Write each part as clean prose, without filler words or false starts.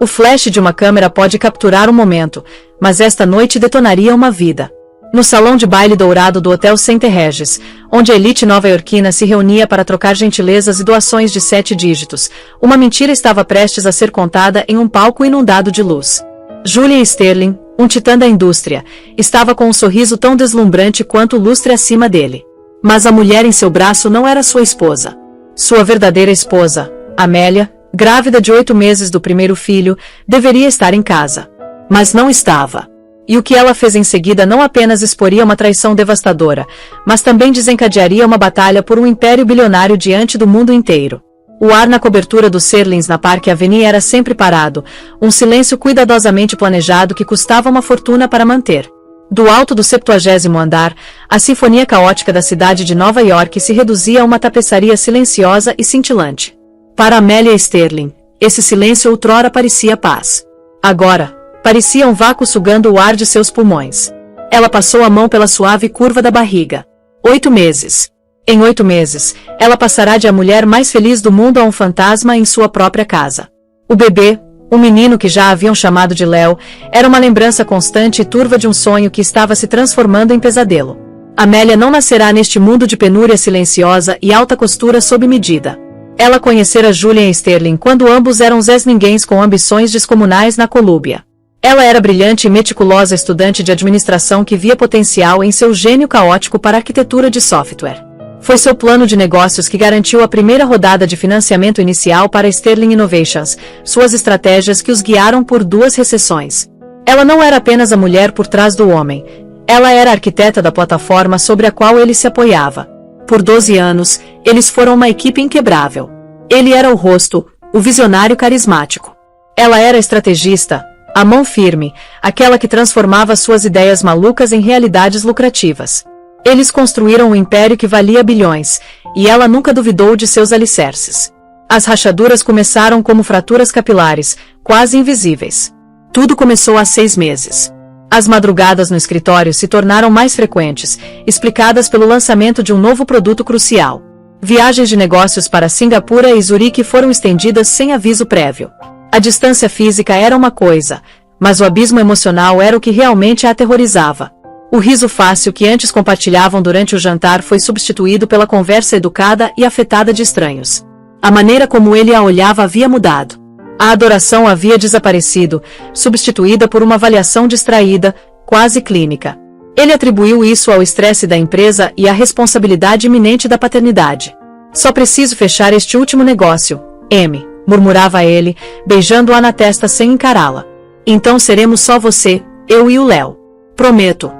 O flash de uma câmera pode capturar um momento, mas esta noite detonaria uma vida. No salão de baile dourado do Hotel Center Regis, onde a elite nova-iorquina se reunia para trocar gentilezas e doações de 7 dígitos, uma mentira estava prestes a ser contada em um palco inundado de luz. Julia Sterling, um titã da indústria, estava com um sorriso tão deslumbrante quanto o lustre acima dele. Mas a mulher em seu braço não era sua esposa. Sua verdadeira esposa, Amélia, grávida de 8 meses do primeiro filho, deveria estar em casa. Mas não estava. E o que ela fez em seguida não apenas exporia uma traição devastadora, mas também desencadearia uma batalha por um império bilionário diante do mundo inteiro. O ar na cobertura dos Serlings na Park Avenue era sempre parado, um silêncio cuidadosamente planejado que custava uma fortuna para manter. Do alto do 70º andar, a sinfonia caótica da cidade de Nova York se reduzia a uma tapeçaria silenciosa e cintilante. Para Amélia Sterling, esse silêncio outrora parecia paz. Agora, parecia um vácuo sugando o ar de seus pulmões. Ela passou a mão pela suave curva da barriga. 8 meses. Em 8 meses, ela passará de a mulher mais feliz do mundo a um fantasma em sua própria casa. O bebê, o menino que já haviam chamado de Léo, era uma lembrança constante e turva de um sonho que estava se transformando em pesadelo. Amélia não nascerá neste mundo de penúria silenciosa e alta costura sob medida. Ela conhecera Julian Sterling quando ambos eram zés-ninguéns com ambições descomunais na Colúmbia. Ela era brilhante e meticulosa estudante de administração que via potencial em seu gênio caótico para arquitetura de software. Foi seu plano de negócios que garantiu a primeira rodada de financiamento inicial para Sterling Innovations, suas estratégias que os guiaram por 2 recessões. Ela não era apenas a mulher por trás do homem, ela era a arquiteta da plataforma sobre a qual ele se apoiava. Por 12 anos, eles foram uma equipe inquebrável. Ele era o rosto, o visionário carismático. Ela era a estrategista, a mão firme, aquela que transformava suas ideias malucas em realidades lucrativas. Eles construíram um império que valia bilhões, e ela nunca duvidou de seus alicerces. As rachaduras começaram como fraturas capilares, quase invisíveis. Tudo começou há 6 meses. As madrugadas no escritório se tornaram mais frequentes, explicadas pelo lançamento de um novo produto crucial. Viagens de negócios para Singapura e Zurique foram estendidas sem aviso prévio. A distância física era uma coisa, mas o abismo emocional era o que realmente a aterrorizava. O riso fácil que antes compartilhavam durante o jantar foi substituído pela conversa educada e afetada de estranhos. A maneira como ele a olhava havia mudado. A adoração havia desaparecido, substituída por uma avaliação distraída, quase clínica. Ele atribuiu isso ao estresse da empresa e à responsabilidade iminente da paternidade. Só preciso fechar este último negócio, M, murmurava ele, beijando-a na testa sem encará-la. Então seremos só você, eu e o Léo. Prometo.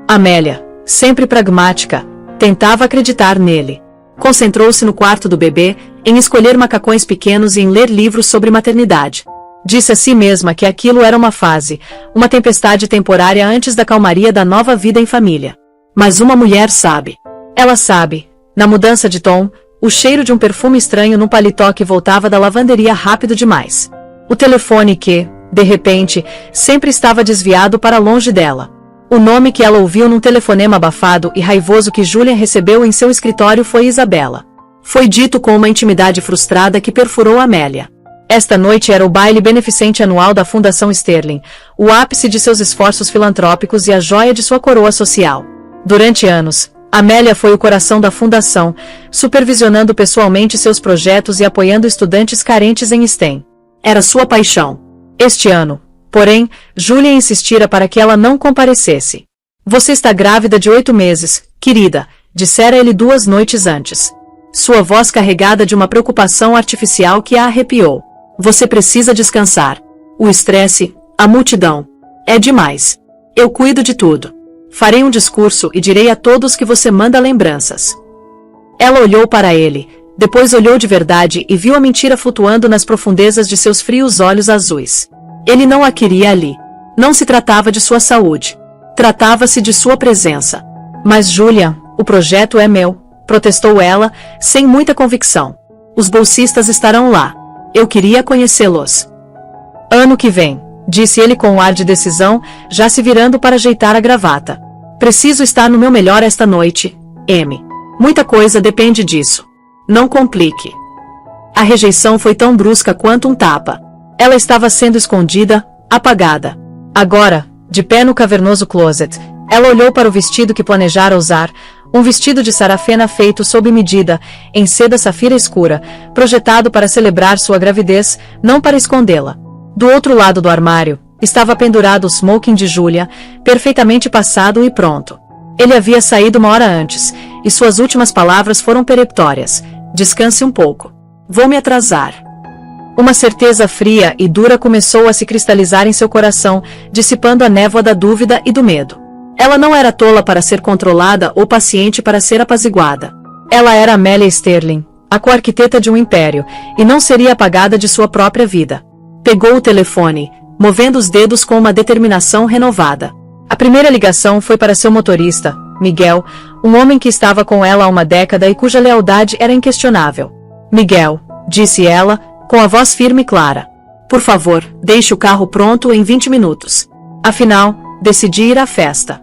Amélia, sempre pragmática, tentava acreditar nele. Concentrou-se no quarto do bebê, em escolher macacões pequenos e em ler livros sobre maternidade. Disse a si mesma que aquilo era uma fase, uma tempestade temporária antes da calmaria da nova vida em família. Mas uma mulher sabe. Ela sabe, na mudança de tom, o cheiro de um perfume estranho no paletó que voltava da lavanderia rápido demais. O telefone que, de repente, sempre estava desviado para longe dela. O nome que ela ouviu num telefonema abafado e raivoso que Julian recebeu em seu escritório foi Isabela. Foi dito com uma intimidade frustrada que perfurou Amélia. Esta noite era o baile beneficente anual da Fundação Sterling, o ápice de seus esforços filantrópicos e a joia de sua coroa social. Durante anos, Amélia foi o coração da fundação, supervisionando pessoalmente seus projetos e apoiando estudantes carentes em STEM. Era sua paixão. Este ano, porém, Julian insistira para que ela não comparecesse. Você está grávida de 8 meses, querida, dissera ele 2 noites antes. Sua voz carregada de uma preocupação artificial que a arrepiou. Você precisa descansar. O estresse, a multidão. É demais. Eu cuido de tudo. Farei um discurso e direi a todos que você manda lembranças. Ela olhou para ele, depois olhou de verdade e viu a mentira flutuando nas profundezas de seus frios olhos azuis. Ele não a queria ali. Não se tratava de sua saúde. Tratava-se de sua presença. Mas Julian, o projeto é meu, protestou ela, sem muita convicção. Os bolsistas estarão lá. Eu queria conhecê-los. Ano que vem, disse ele com um ar de decisão, já se virando para ajeitar a gravata. Preciso estar no meu melhor esta noite, M. Muita coisa depende disso. Não complique. A rejeição foi tão brusca quanto um tapa. Ela estava sendo escondida, apagada. Agora, de pé no cavernoso closet, ela olhou para o vestido que planejara usar, um vestido de sarafena feito sob medida, em seda safira escura, projetado para celebrar sua gravidez, não para escondê-la. Do outro lado do armário, estava pendurado o smoking de Julia, perfeitamente passado e pronto. Ele havia saído uma hora antes, e suas últimas palavras foram peremptórias. Descanse um pouco. Vou me atrasar. Uma certeza fria e dura começou a se cristalizar em seu coração, dissipando a névoa da dúvida e do medo. Ela não era tola para ser controlada ou paciente para ser apaziguada. Ela era Amélia Sterling, a co-arquiteta de um império, e não seria apagada de sua própria vida. Pegou o telefone, movendo os dedos com uma determinação renovada. A primeira ligação foi para seu motorista, Miguel, um homem que estava com ela há uma década e cuja lealdade era inquestionável. Miguel, disse ela, com a voz firme e clara. Por favor, deixe o carro pronto em 20 minutos. Afinal, decidi ir à festa.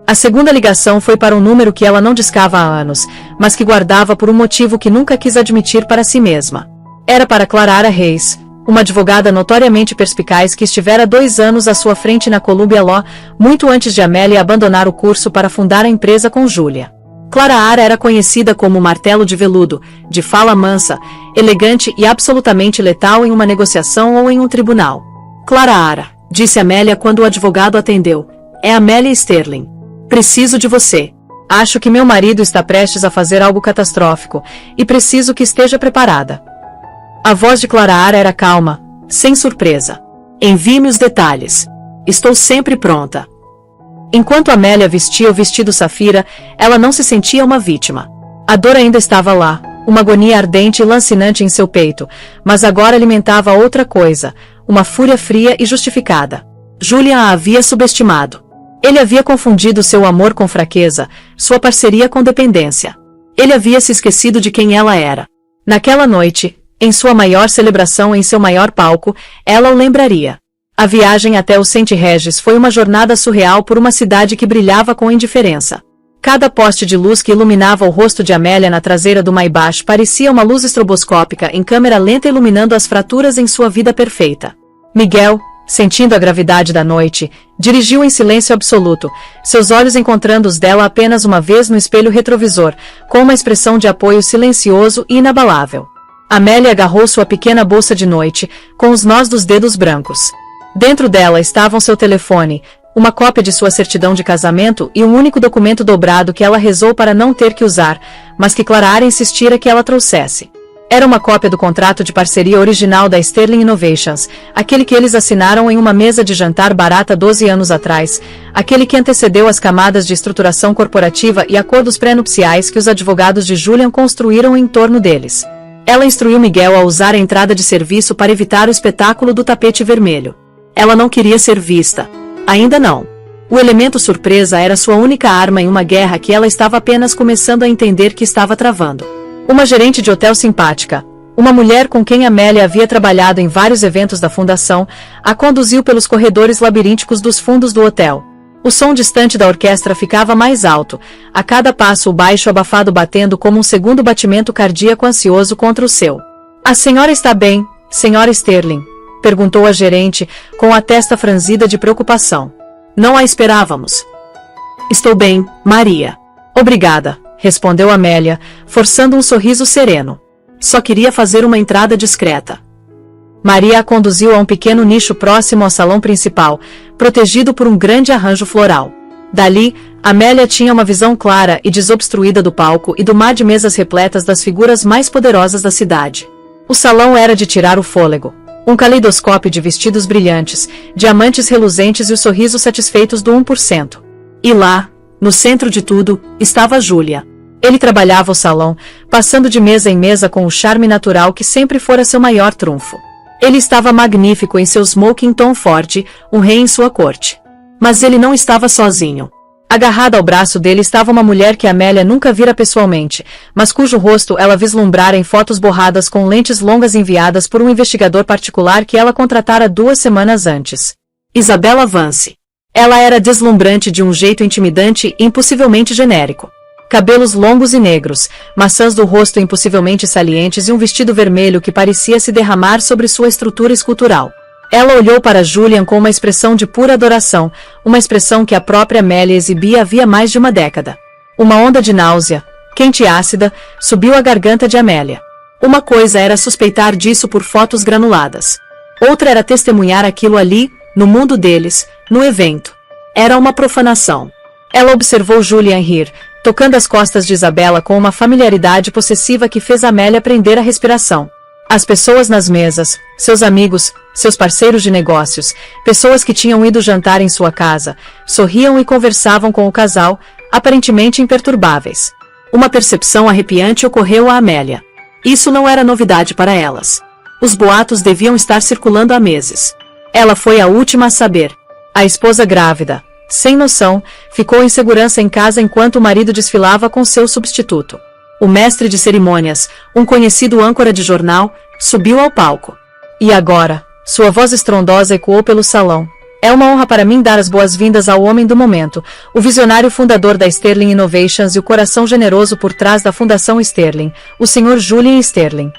A segunda ligação foi para um número que ela não discava há anos, mas que guardava por um motivo que nunca quis admitir para si mesma. Era para Clara Reis, uma advogada notoriamente perspicaz que estivera 2 anos à sua frente na Columbia Law, muito antes de Amélia abandonar o curso para fundar a empresa com Julia. Clara Ara era conhecida como martelo de veludo, de fala mansa, elegante e absolutamente letal em uma negociação ou em um tribunal. Clara Ara, disse Amélia quando o advogado atendeu. É Amélia Sterling. Preciso de você. Acho que meu marido está prestes a fazer algo catastrófico, e preciso que esteja preparada. A voz de Clara Ara era calma, sem surpresa. Envie-me os detalhes. Estou sempre pronta. Enquanto Amélia vestia o vestido safira, ela não se sentia uma vítima. A dor ainda estava lá, uma agonia ardente e lancinante em seu peito, mas agora alimentava outra coisa, uma fúria fria e justificada. Julia a havia subestimado. Ele havia confundido seu amor com fraqueza, sua parceria com dependência. Ele havia se esquecido de quem ela era. Naquela noite, em sua maior celebração em seu maior palco, ela o lembraria. A viagem até o St. Regis foi uma jornada surreal por uma cidade que brilhava com indiferença. Cada poste de luz que iluminava o rosto de Amélia na traseira do Maybach parecia uma luz estroboscópica em câmera lenta iluminando as fraturas em sua vida perfeita. Miguel, sentindo a gravidade da noite, dirigiu em silêncio absoluto, seus olhos encontrando os dela apenas uma vez no espelho retrovisor, com uma expressão de apoio silencioso e inabalável. Amélia agarrou sua pequena bolsa de noite, com os nós dos dedos brancos. Dentro dela estavam seu telefone, uma cópia de sua certidão de casamento e um único documento dobrado que ela rezou para não ter que usar, mas que Clara Ara insistira que ela trouxesse. Era uma cópia do contrato de parceria original da Sterling Innovations, aquele que eles assinaram em uma mesa de jantar barata 12 anos atrás, aquele que antecedeu as camadas de estruturação corporativa e acordos pré-nupciais que os advogados de Julian construíram em torno deles. Ela instruiu Miguel a usar a entrada de serviço para evitar o espetáculo do tapete vermelho. Ela não queria ser vista. Ainda não. O elemento surpresa era sua única arma em uma guerra que ela estava apenas começando a entender que estava travando. Uma gerente de hotel simpática, uma mulher com quem Amélia havia trabalhado em vários eventos da fundação, a conduziu pelos corredores labirínticos dos fundos do hotel. O som distante da orquestra ficava mais alto, a cada passo o baixo abafado batendo como um segundo batimento cardíaco ansioso contra o seu. A senhora está bem, senhora Sterling? Perguntou a gerente, com a testa franzida de preocupação. Não a esperávamos. Estou bem, Maria. Obrigada, respondeu Amélia, forçando um sorriso sereno. Só queria fazer uma entrada discreta. Maria a conduziu a um pequeno nicho próximo ao salão principal, protegido por um grande arranjo floral. Dali, Amélia tinha uma visão clara e desobstruída do palco e do mar de mesas repletas das figuras mais poderosas da cidade. O salão era de tirar o fôlego. Um caleidoscópio de vestidos brilhantes, diamantes reluzentes e os sorrisos satisfeitos do 1%. E lá, no centro de tudo, estava Julia. Ele trabalhava o salão, passando de mesa em mesa com o charme natural que sempre fora seu maior trunfo. Ele estava magnífico em seu smoking tom forte, um rei em sua corte. Mas ele não estava sozinho. Agarrada ao braço dele estava uma mulher que Amélia nunca vira pessoalmente, mas cujo rosto ela vislumbrara em fotos borradas com lentes longas enviadas por um investigador particular que ela contratara 2 semanas antes. Isabella Vance. Ela era deslumbrante de um jeito intimidante e impossivelmente genérico. Cabelos longos e negros, maçãs do rosto impossivelmente salientes e um vestido vermelho que parecia se derramar sobre sua estrutura escultural. Ela olhou para Julian com uma expressão de pura adoração, uma expressão que a própria Amélia exibia havia mais de uma década. Uma onda de náusea, quente e ácida, subiu à garganta de Amélia. Uma coisa era suspeitar disso por fotos granuladas. Outra era testemunhar aquilo ali, no mundo deles, no evento. Era uma profanação. Ela observou Julian rir, tocando as costas de Isabela com uma familiaridade possessiva que fez Amélia prender a respiração. As pessoas nas mesas, seus amigos, seus parceiros de negócios, pessoas que tinham ido jantar em sua casa, sorriam e conversavam com o casal, aparentemente imperturbáveis. Uma percepção arrepiante ocorreu a Amélia. Isso não era novidade para elas. Os boatos deviam estar circulando há meses. Ela foi a última a saber. A esposa grávida, sem noção, ficou em segurança em casa enquanto o marido desfilava com seu substituto. O mestre de cerimônias, um conhecido âncora de jornal, subiu ao palco. E agora, sua voz estrondosa ecoou pelo salão. É uma honra para mim dar as boas-vindas ao homem do momento, o visionário fundador da Sterling Innovations e o coração generoso por trás da Fundação Sterling, o Sr. Julian Sterling.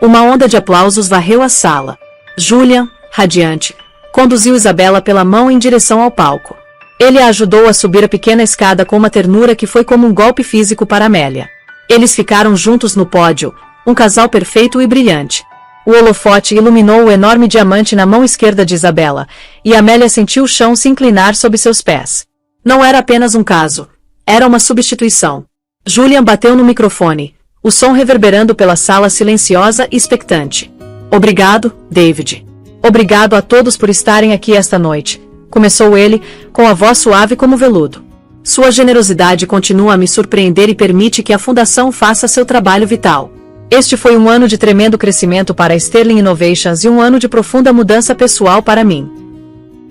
Uma onda de aplausos varreu a sala. Julian, radiante, conduziu Isabela pela mão em direção ao palco. Ele a ajudou a subir a pequena escada com uma ternura que foi como um golpe físico para Amélia. Eles ficaram juntos no pódio, um casal perfeito e brilhante. O holofote iluminou o enorme diamante na mão esquerda de Isabela, e Amélia sentiu o chão se inclinar sob seus pés. Não era apenas um caso. Era uma substituição. Julian bateu no microfone, o som reverberando pela sala silenciosa e expectante. Obrigado, David. Obrigado a todos por estarem aqui esta noite, começou ele, com a voz suave como veludo. Sua generosidade continua a me surpreender e permite que a Fundação faça seu trabalho vital. Este foi um ano de tremendo crescimento para a Sterling Innovations e um ano de profunda mudança pessoal para mim.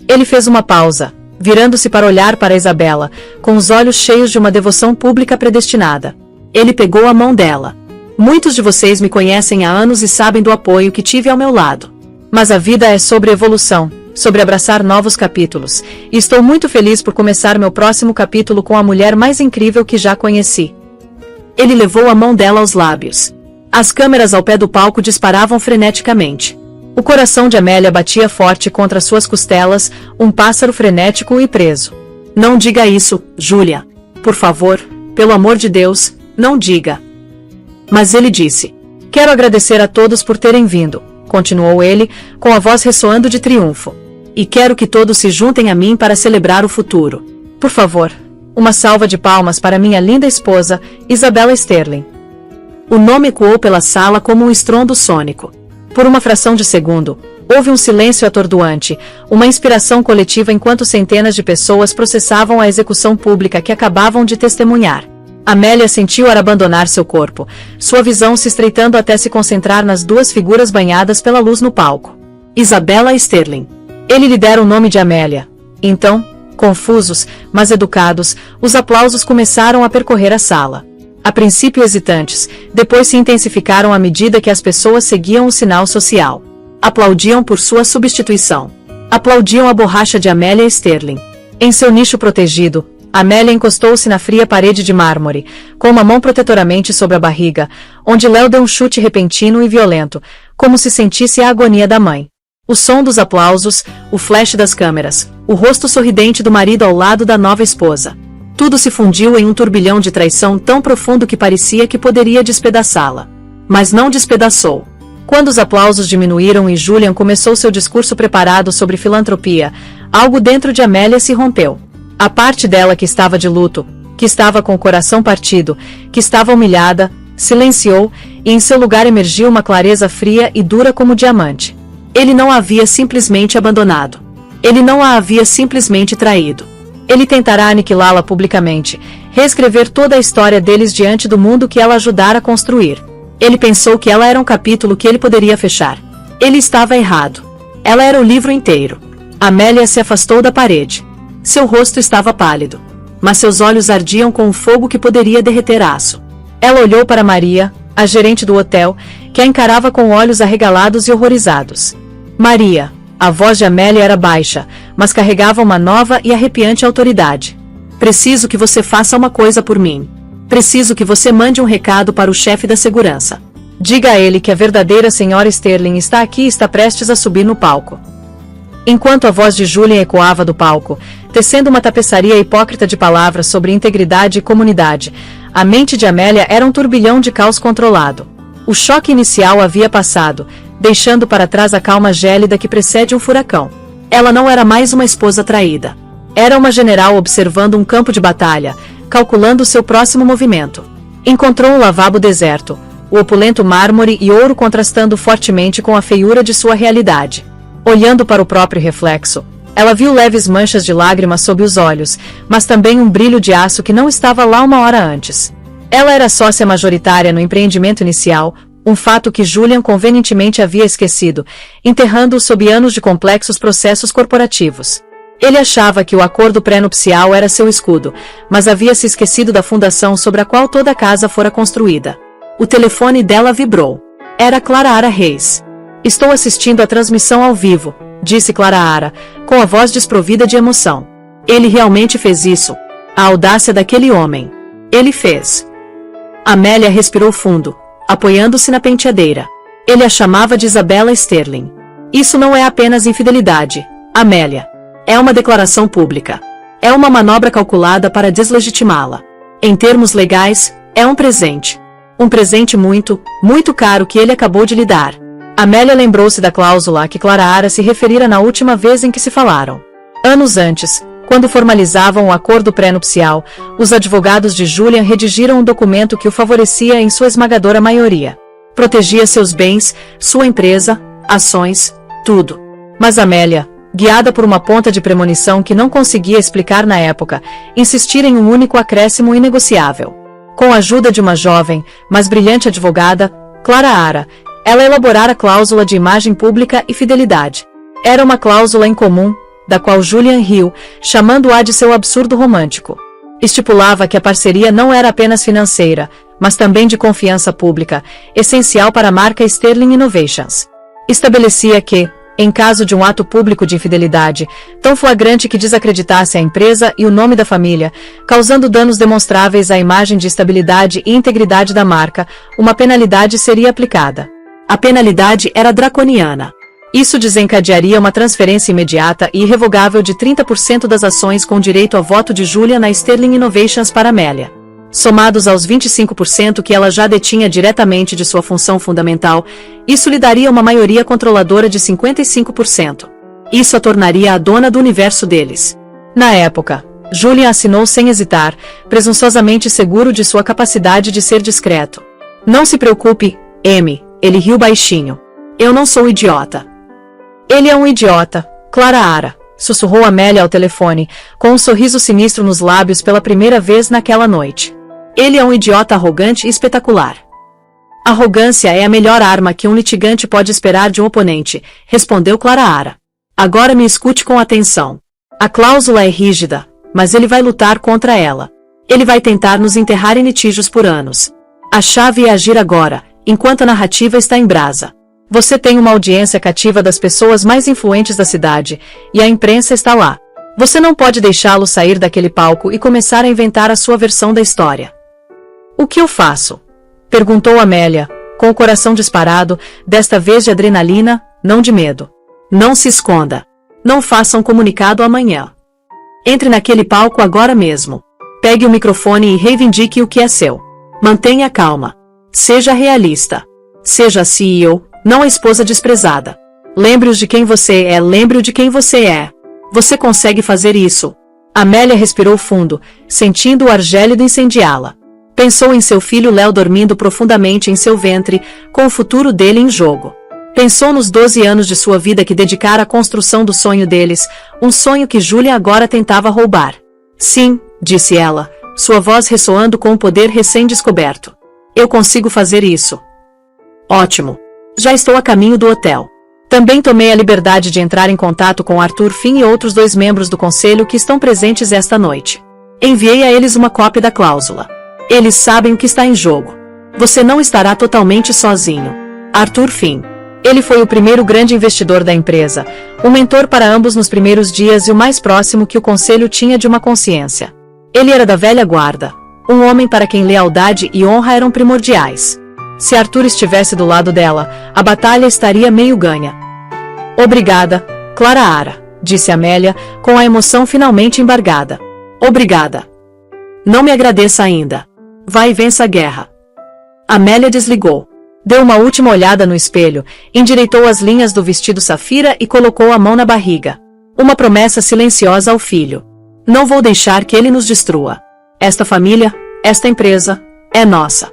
Ele fez uma pausa, virando-se para olhar para Isabela, com os olhos cheios de uma devoção pública predestinada. Ele pegou a mão dela. Muitos de vocês me conhecem há anos e sabem do apoio que tive ao meu lado. Mas a vida é sobre evolução, sobre abraçar novos capítulos, e estou muito feliz por começar meu próximo capítulo com a mulher mais incrível que já conheci. Ele levou a mão dela aos lábios. As câmeras ao pé do palco disparavam freneticamente. O coração de Amélia batia forte contra suas costelas, um pássaro frenético e preso. Não diga isso, Julia. Por favor, pelo amor de Deus, não diga. Mas ele disse. Quero agradecer a todos por terem vindo, continuou ele, com a voz ressoando de triunfo. E quero que todos se juntem a mim para celebrar o futuro. Por favor, uma salva de palmas para minha linda esposa, Isabela Sterling. O nome ecoou pela sala como um estrondo sônico. Por uma fração de segundo, houve um silêncio atordoante, uma inspiração coletiva enquanto centenas de pessoas processavam a execução pública que acabavam de testemunhar. Amélia sentiu ar abandonar seu corpo, sua visão se estreitando até se concentrar nas duas figuras banhadas pela luz no palco. Isabela Sterling. Ele lhe dera o nome de Amélia. Então, confusos, mas educados, os aplausos começaram a percorrer a sala. A princípio hesitantes, depois se intensificaram à medida que as pessoas seguiam o sinal social. Aplaudiam por sua substituição. Aplaudiam a borracha de Amélia Sterling. Em seu nicho protegido, Amélia encostou-se na fria parede de mármore, com uma mão protetoramente sobre a barriga, onde Léo deu um chute repentino e violento, como se sentisse a agonia da mãe. O som dos aplausos, o flash das câmeras, o rosto sorridente do marido ao lado da nova esposa. Tudo se fundiu em um turbilhão de traição tão profundo que parecia que poderia despedaçá-la. Mas não despedaçou. Quando os aplausos diminuíram e Julian começou seu discurso preparado sobre filantropia, algo dentro de Amélia se rompeu. A parte dela que estava de luto, que estava com o coração partido, que estava humilhada, silenciou, e em seu lugar emergiu uma clareza fria e dura como diamante. Ele não a havia simplesmente abandonado. Ele não a havia simplesmente traído. Ele tentará aniquilá-la publicamente, reescrever toda a história deles diante do mundo que ela ajudara a construir. Ele pensou que ela era um capítulo que ele poderia fechar. Ele estava errado. Ela era o livro inteiro. Amélia se afastou da parede. Seu rosto estava pálido, mas seus olhos ardiam com um fogo que poderia derreter aço. Ela olhou para Maria, a gerente do hotel, que a encarava com olhos arregalados e horrorizados. Maria. A voz de Amélia era baixa, mas carregava uma nova e arrepiante autoridade. Preciso que você faça uma coisa por mim. Preciso que você mande um recado para o chefe da segurança. Diga a ele que a verdadeira senhora Sterling está aqui e está prestes a subir no palco. Enquanto a voz de Julian ecoava do palco, tecendo uma tapeçaria hipócrita de palavras sobre integridade e comunidade, a mente de Amélia era um turbilhão de caos controlado. O choque inicial havia passado, deixando para trás a calma gélida que precede um furacão. Ela não era mais uma esposa traída. Era uma general observando um campo de batalha, calculando seu próximo movimento. Encontrou um lavabo deserto, o opulento mármore e ouro contrastando fortemente com a feiura de sua realidade. Olhando para o próprio reflexo, ela viu leves manchas de lágrimas sob os olhos, mas também um brilho de aço que não estava lá uma hora antes. Ela era sócia majoritária no empreendimento inicial, um fato que Julian convenientemente havia esquecido, enterrando-o sob anos de complexos processos corporativos. Ele achava que o acordo pré-nupcial era seu escudo, mas havia se esquecido da fundação sobre a qual toda a casa fora construída. O telefone dela vibrou. Era Clara Ara Reis. Estou assistindo a transmissão ao vivo, disse Clara Ara, com a voz desprovida de emoção. Ele realmente fez isso. A audácia daquele homem. Ele fez. Amélia respirou fundo, apoiando-se na penteadeira. Ele a chamava de Isabella Sterling. Isso não é apenas infidelidade, Amélia. É uma declaração pública. É uma manobra calculada para deslegitimá-la. Em termos legais, é um presente. Um presente muito, muito caro que ele acabou de lhe dar. Amélia lembrou-se da cláusula a que Clara Ara se referira na última vez em que se falaram. Anos antes, quando formalizavam o acordo pré-nupcial, os advogados de Julian redigiram um documento que o favorecia em sua esmagadora maioria. Protegia seus bens, sua empresa, ações, tudo. Mas Amélia, guiada por uma ponta de premonição que não conseguia explicar na época, insistira em um único acréscimo inegociável. Com a ajuda de uma jovem, mas brilhante advogada, Clara Ara, ela elaborara a cláusula de imagem pública e fidelidade. Era uma cláusula incomum, da qual Julian riu, chamando-a de seu absurdo romântico. Estipulava que a parceria não era apenas financeira, mas também de confiança pública, essencial para a marca Sterling Innovations. Estabelecia que, em caso de um ato público de infidelidade, tão flagrante que desacreditasse a empresa e o nome da família, causando danos demonstráveis à imagem de estabilidade e integridade da marca, uma penalidade seria aplicada. A penalidade era draconiana. Isso desencadearia uma transferência imediata e irrevogável de 30% das ações com direito a voto de Julian na Sterling Innovations para Amélia. Somados aos 25% que ela já detinha diretamente de sua função fundamental, isso lhe daria uma maioria controladora de 55%. Isso a tornaria a dona do universo deles. Na época, Julian assinou sem hesitar, presunçosamente seguro de sua capacidade de ser discreto. Não se preocupe, M. Ele riu baixinho. Eu não sou idiota. Ele é um idiota, Clara Ara, sussurrou Amélia ao telefone, com um sorriso sinistro nos lábios pela primeira vez naquela noite. Ele é um idiota arrogante e espetacular. Arrogância é a melhor arma que um litigante pode esperar de um oponente, respondeu Clara Ara. Agora me escute com atenção. A cláusula é rígida, mas ele vai lutar contra ela. Ele vai tentar nos enterrar em litígios por anos. A chave é agir agora, enquanto a narrativa está em brasa. Você tem uma audiência cativa das pessoas mais influentes da cidade, e a imprensa está lá. Você não pode deixá-lo sair daquele palco e começar a inventar a sua versão da história. O que eu faço? Perguntou Amélia, com o coração disparado, desta vez de adrenalina, não de medo. Não se esconda. Não faça um comunicado amanhã. Entre naquele palco agora mesmo. Pegue o microfone e reivindique o que é seu. Mantenha calma. Seja realista. Seja a CEO, não a esposa desprezada. Lembre-os de quem você é, lembre-o de quem você é. Você consegue fazer isso. Amélia respirou fundo, sentindo o ar gélido incendiá-la. Pensou em seu filho Léo dormindo profundamente em seu ventre, com o futuro dele em jogo. Pensou nos 12 anos de sua vida que dedicara à construção do sonho deles, um sonho que Julian agora tentava roubar. Sim, disse ela, sua voz ressoando com um poder recém-descoberto. Eu consigo fazer isso. Ótimo. Já estou a caminho do hotel. Também tomei a liberdade de entrar em contato com Arthur Finn e outros 2 membros do conselho que estão presentes esta noite. Enviei a eles uma cópia da cláusula. Eles sabem o que está em jogo. Você não estará totalmente sozinho. Arthur Finn. Ele foi o primeiro grande investidor da empresa, um mentor para ambos nos primeiros dias e o mais próximo que o conselho tinha de uma consciência. Ele era da velha guarda, Um homem para quem lealdade e honra eram primordiais. Se Arthur estivesse do lado dela, a batalha estaria meio ganha. Obrigada, Clara Ara, disse Amélia, com a emoção finalmente embargada. Obrigada. Não me agradeça ainda. Vai e vença a guerra. Amélia desligou. Deu uma última olhada no espelho, endireitou as linhas do vestido safira e colocou a mão na barriga. Uma promessa silenciosa ao filho. Não vou deixar que ele nos destrua. Esta família, esta empresa, é nossa.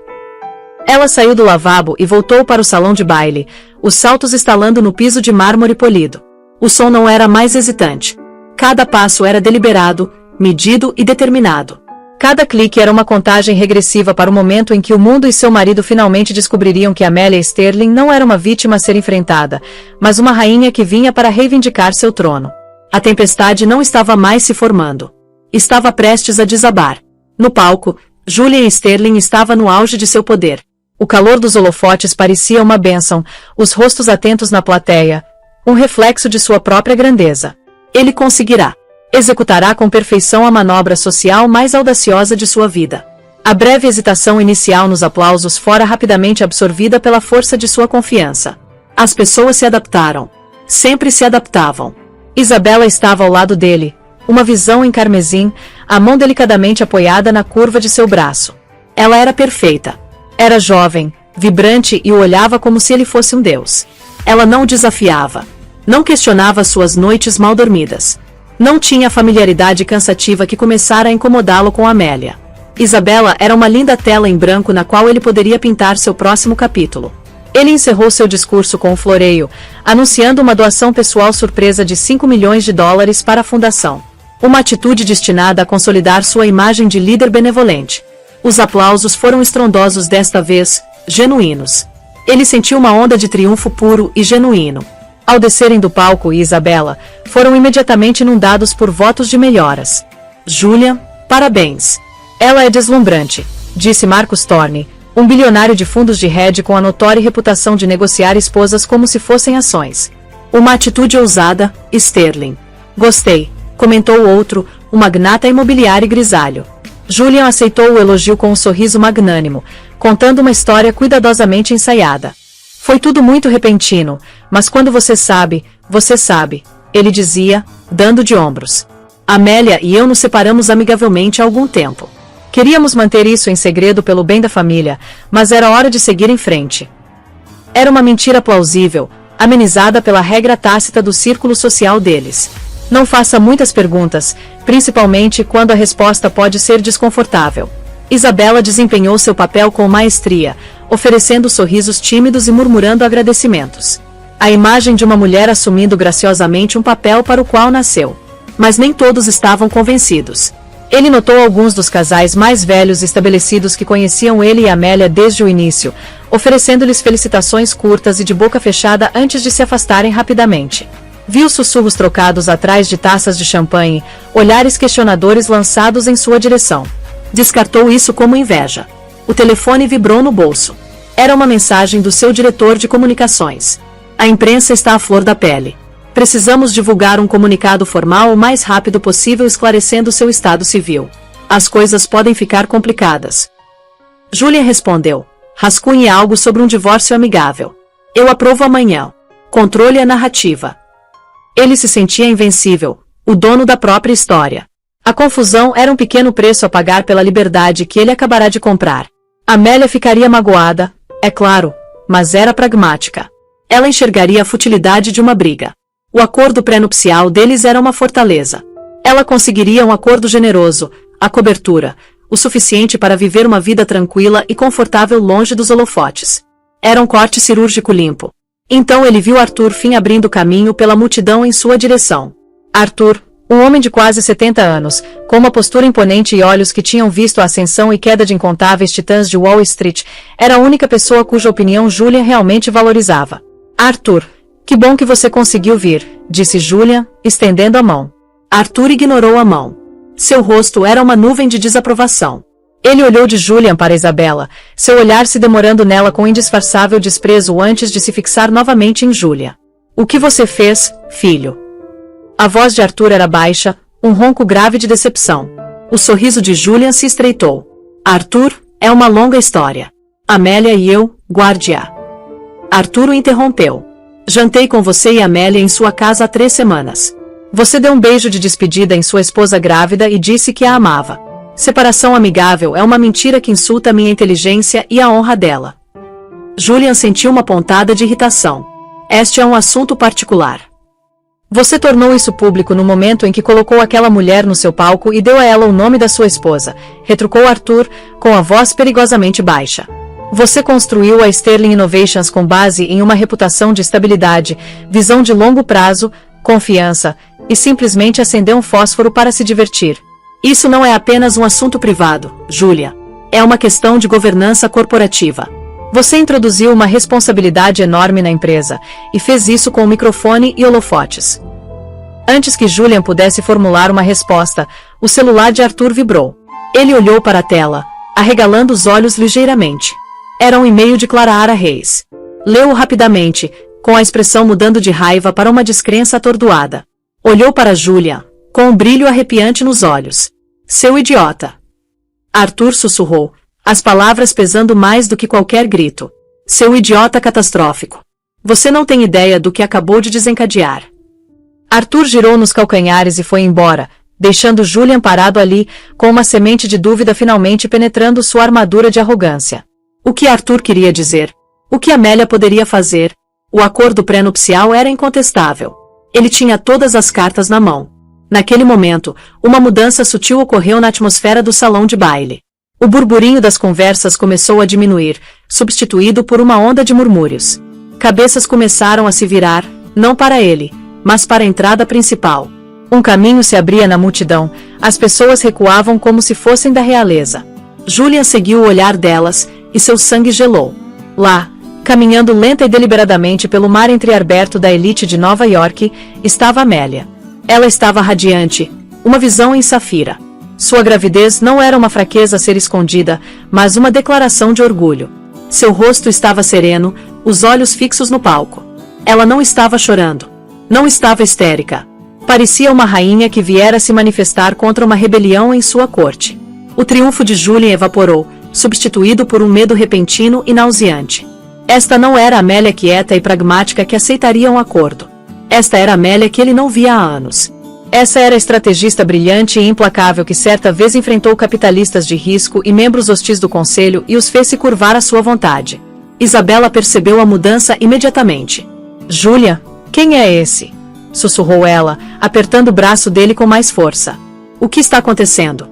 Ela saiu do lavabo e voltou para o salão de baile, os saltos estalando no piso de mármore polido. O som não era mais hesitante. Cada passo era deliberado, medido e determinado. Cada clique era uma contagem regressiva para o momento em que o mundo e seu marido finalmente descobririam que Amélia Sterling não era uma vítima a ser enfrentada, mas uma rainha que vinha para reivindicar seu trono. A tempestade não estava mais se formando. Estava prestes a desabar. No palco, Julian Sterling estava no auge de seu poder. O calor dos holofotes parecia uma bênção, os rostos atentos na plateia, um reflexo de sua própria grandeza. Ele conseguirá. Executará com perfeição a manobra social mais audaciosa de sua vida. A breve hesitação inicial nos aplausos fora rapidamente absorvida pela força de sua confiança. As pessoas se adaptaram. Sempre se adaptavam. Isabela estava ao lado dele, uma visão em carmesim, a mão delicadamente apoiada na curva de seu braço. Ela era perfeita. Era jovem, vibrante e o olhava como se ele fosse um deus. Ela não o desafiava. Não questionava suas noites mal dormidas. Não tinha a familiaridade cansativa que começara a incomodá-lo com Amélia. Isabela era uma linda tela em branco na qual ele poderia pintar seu próximo capítulo. Ele encerrou seu discurso com um floreio, anunciando uma doação pessoal surpresa de $5 milhões para a fundação. Uma atitude destinada a consolidar sua imagem de líder benevolente. Os aplausos foram estrondosos desta vez, genuínos. Ele sentiu uma onda de triunfo puro e genuíno. Ao descerem do palco e Isabela, foram imediatamente inundados por votos de melhoras. Julian, parabéns. Ela é deslumbrante, disse Marcus Thorne, um bilionário de fundos de hedge com a notória reputação de negociar esposas como se fossem ações. Uma atitude ousada, Sterling. Gostei, comentou o outro, um magnata imobiliário grisalho. Julian aceitou o elogio com um sorriso magnânimo, contando uma história cuidadosamente ensaiada. Foi tudo muito repentino, mas quando você sabe, ele dizia, dando de ombros. Amélia e eu nos separamos amigavelmente há algum tempo. Queríamos manter isso em segredo pelo bem da família, mas era hora de seguir em frente. Era uma mentira plausível, amenizada pela regra tácita do círculo social deles. Não faça muitas perguntas, principalmente quando a resposta pode ser desconfortável. Isabela desempenhou seu papel com maestria, oferecendo sorrisos tímidos e murmurando agradecimentos. A imagem de uma mulher assumindo graciosamente um papel para o qual nasceu. Mas nem todos estavam convencidos. Ele notou alguns dos casais mais velhos estabelecidos que conheciam ele e Amélia desde o início, oferecendo-lhes felicitações curtas e de boca fechada antes de se afastarem rapidamente. Viu sussurros trocados atrás de taças de champanhe, olhares questionadores lançados em sua direção. Descartou isso como inveja. O telefone vibrou no bolso. Era uma mensagem do seu diretor de comunicações. A imprensa está à flor da pele. Precisamos divulgar um comunicado formal o mais rápido possível esclarecendo seu estado civil. As coisas podem ficar complicadas. Julia respondeu. Rascunhe algo sobre um divórcio amigável. Eu aprovo amanhã. Controle a narrativa. Ele se sentia invencível, o dono da própria história. A confusão era um pequeno preço a pagar pela liberdade que ele acabará de comprar. Amélia ficaria magoada, é claro, mas era pragmática. Ela enxergaria a futilidade de uma briga. O acordo pré-nupcial deles era uma fortaleza. Ela conseguiria um acordo generoso, a cobertura, o suficiente para viver uma vida tranquila e confortável longe dos holofotes. Era um corte cirúrgico limpo. Então ele viu Arthur Finn abrindo caminho pela multidão em sua direção. Arthur, um homem de quase 70 anos, com uma postura imponente e olhos que tinham visto a ascensão e queda de incontáveis titãs de Wall Street, era a única pessoa cuja opinião Julian realmente valorizava. Arthur, que bom que você conseguiu vir, disse Julian, estendendo a mão. Arthur ignorou a mão. Seu rosto era uma nuvem de desaprovação. Ele olhou de Julian para Isabela, seu olhar se demorando nela com indisfarçável desprezo antes de se fixar novamente em Julian. O que você fez, filho? A voz de Arthur era baixa, um ronco grave de decepção. O sorriso de Julian se estreitou. Arthur, é uma longa história. Amélia e eu, guarde-a. Arthur o interrompeu. Jantei com você e Amélia em sua casa há 3 semanas. Você deu um beijo de despedida em sua esposa grávida e disse que a amava. Separação amigável é uma mentira que insulta minha inteligência e a honra dela. Julian sentiu uma pontada de irritação. Este é um assunto particular. Você tornou isso público no momento em que colocou aquela mulher no seu palco e deu a ela o nome da sua esposa, retrucou Arthur, com a voz perigosamente baixa. Você construiu a Sterling Innovations com base em uma reputação de estabilidade, visão de longo prazo, confiança, e simplesmente acendeu um fósforo para se divertir. Isso não é apenas um assunto privado, Julia. É uma questão de governança corporativa. Você introduziu uma responsabilidade enorme na empresa, e fez isso com o microfone e holofotes. Antes que Julian pudesse formular uma resposta, o celular de Arthur vibrou. Ele olhou para a tela, arregalando os olhos ligeiramente. Era um e-mail de Clara Reis. Leu-o rapidamente, com a expressão mudando de raiva para uma descrença atordoada. Olhou para Julian, com um brilho arrepiante nos olhos. Seu idiota! Arthur sussurrou, as palavras pesando mais do que qualquer grito. Seu idiota catastrófico! Você não tem ideia do que acabou de desencadear. Arthur girou nos calcanhares e foi embora, deixando Julian parado ali, com uma semente de dúvida finalmente penetrando sua armadura de arrogância. O que Arthur queria dizer? O que Amélia poderia fazer? O acordo pré-nupcial era incontestável. Ele tinha todas as cartas na mão. Naquele momento, uma mudança sutil ocorreu na atmosfera do salão de baile. O burburinho das conversas começou a diminuir, substituído por uma onda de murmúrios. Cabeças começaram a se virar, não para ele, mas para a entrada principal. Um caminho se abria na multidão, as pessoas recuavam como se fossem da realeza. Julian seguiu o olhar delas, e seu sangue gelou. Lá, caminhando lenta e deliberadamente pelo mar entreaberto da elite de Nova York, estava Amélia. Ela estava radiante, uma visão em safira. Sua gravidez não era uma fraqueza a ser escondida, mas uma declaração de orgulho. Seu rosto estava sereno, os olhos fixos no palco. Ela não estava chorando. Não estava histérica. Parecia uma rainha que viera se manifestar contra uma rebelião em sua corte. O triunfo de Julian evaporou, substituído por um medo repentino e nauseante. Esta não era a Amélia quieta e pragmática que aceitaria um acordo. Esta era a Amélia que ele não via há anos. Essa era a estrategista brilhante e implacável que certa vez enfrentou capitalistas de risco e membros hostis do conselho e os fez se curvar à sua vontade. Isabela percebeu a mudança imediatamente. Julia, quem é esse? Sussurrou ela, apertando o braço dele com mais força. O que está acontecendo?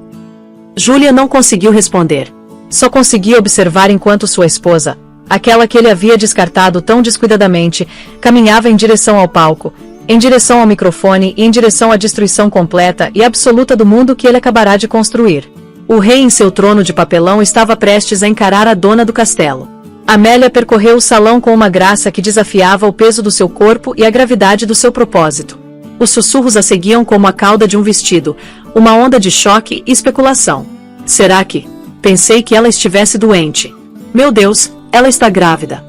Julia não conseguiu responder. Só conseguia observar enquanto sua esposa, aquela que ele havia descartado tão descuidadamente, caminhava em direção ao palco, em direção ao microfone e em direção à destruição completa e absoluta do mundo que ele acabará de construir. O rei em seu trono de papelão estava prestes a encarar a dona do castelo. Amélia percorreu o salão com uma graça que desafiava o peso do seu corpo e a gravidade do seu propósito. Os sussurros a seguiam como a cauda de um vestido, uma onda de choque e especulação. Será que? Pensei que ela estivesse doente. Meu Deus, ela está grávida.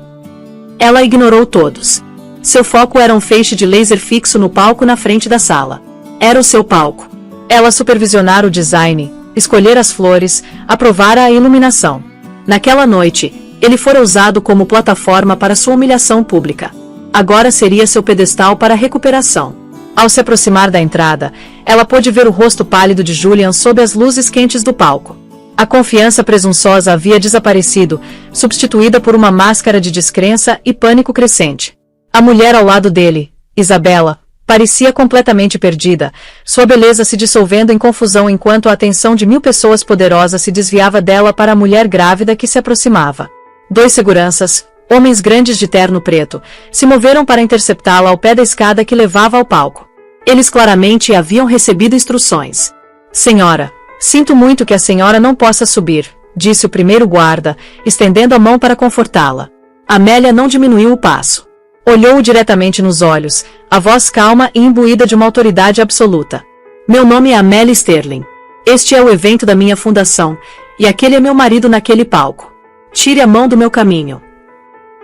Ela ignorou todos. Seu foco era um feixe de laser fixo no palco na frente da sala. Era o seu palco. Ela supervisionara o design, escolher as flores, aprovara a iluminação. Naquela noite, ele fora usado como plataforma para sua humilhação pública. Agora seria seu pedestal para a recuperação. Ao se aproximar da entrada, ela pôde ver o rosto pálido de Julian sob as luzes quentes do palco. A confiança presunçosa havia desaparecido, substituída por uma máscara de descrença e pânico crescente. A mulher ao lado dele, Isabela, parecia completamente perdida, sua beleza se dissolvendo em confusão enquanto a atenção de 1000 pessoas poderosas se desviava dela para a mulher grávida que se aproximava. 2 seguranças, homens grandes de terno preto, se moveram para interceptá-la ao pé da escada que levava ao palco. Eles claramente haviam recebido instruções. Senhora, sinto muito que a senhora não possa subir, disse o primeiro guarda, estendendo a mão para confortá-la. Amélia não diminuiu o passo. Olhou-o diretamente nos olhos, a voz calma e imbuída de uma autoridade absoluta. Meu nome é Amélia Sterling. Este é o evento da minha fundação, e aquele é meu marido naquele palco. Tire a mão do meu caminho.